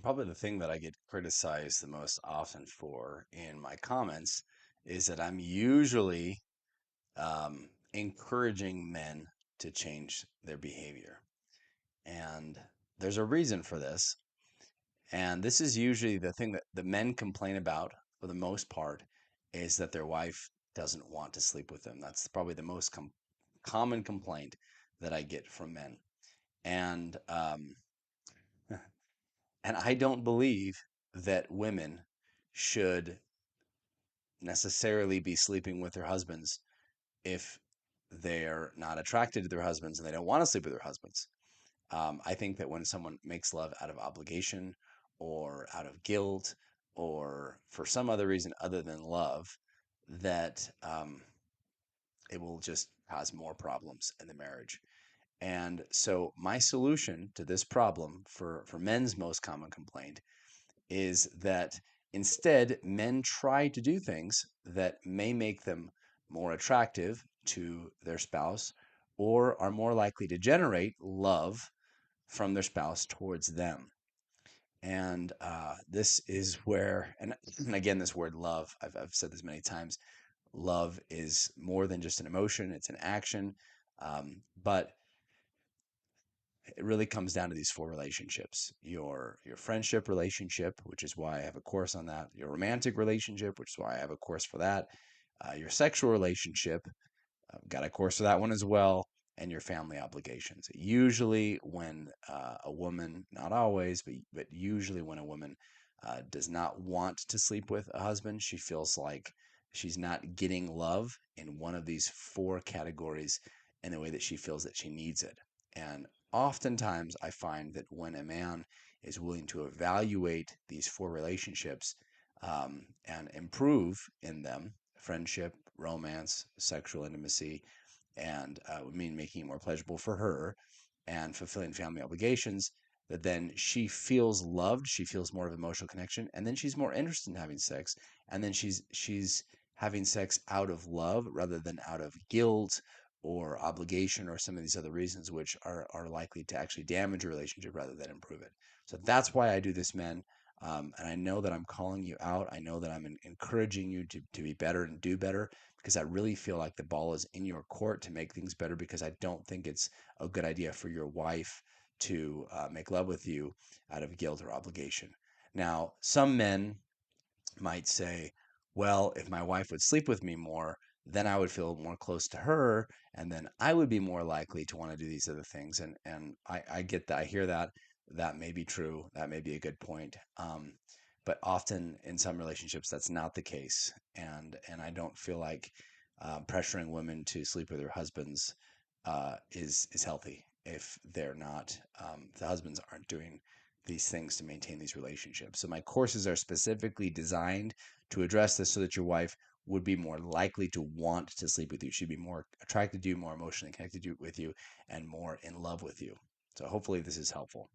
probably the thing that I get criticized the most often for in my comments is that I'm usually encouraging men to change their behavior. And there's a reason for this. And this is usually the thing that the men complain about for the most part is that their wife doesn't want to sleep with them. That's probably the most common complaint that I get from men. And and I don't believe that women should necessarily be sleeping with their husbands if they're not attracted to their husbands and they don't want to sleep with their husbands. I think that when someone makes love out of obligation or out of guilt or for some other reason other than love, that it will just cause more problems in the marriage. And so, my solution to this problem for men's most common complaint is that instead men try to do things that may make them more attractive to their spouse or are more likely to generate love from their spouse towards them. And this is where, and again, this word love, I've said this many times, love is more than just an emotion, it's an action. But it really comes down to these four relationships: your friendship relationship, which is why I have a course on that; your romantic relationship, which is why I have a course for that; your sexual relationship, I've got a course for that one as well; and your family obligations. Usually, when a woman, not always, but usually when a woman does not want to sleep with a husband, she feels like she's not getting love in one of these four categories in the way that she feels that she needs it. And oftentimes, I find that when a man is willing to evaluate these four relationships and improve in them, friendship, romance, sexual intimacy, and would mean making it more pleasurable for her and fulfilling family obligations, that then she feels loved, she feels more of emotional connection, and then she's more interested in having sex, and then she's having sex out of love rather than out of guilt or obligation or some of these other reasons which are likely to actually damage a relationship rather than improve it. So that's why I do this, men. And I know that I'm calling you out. I know that I'm encouraging you to be better and do better because I really feel like the ball is in your court to make things better because I don't think it's a good idea for your wife to make love with you out of guilt or obligation. Now, some men might say, well, if my wife would sleep with me more, then I would feel more close to her, and then I would be more likely to want to do these other things. And I get that. I hear that. That may be true. That may be a good point. But often in some relationships, that's not the case. And I don't feel like pressuring women to sleep with their husbands is healthy if they're not the husbands aren't doing these things to maintain these relationships. So my courses are specifically designed to address this so that your wife would be more likely to want to sleep with you. She'd be more attracted to you, more emotionally connected with you, and more in love with you. So hopefully this is helpful.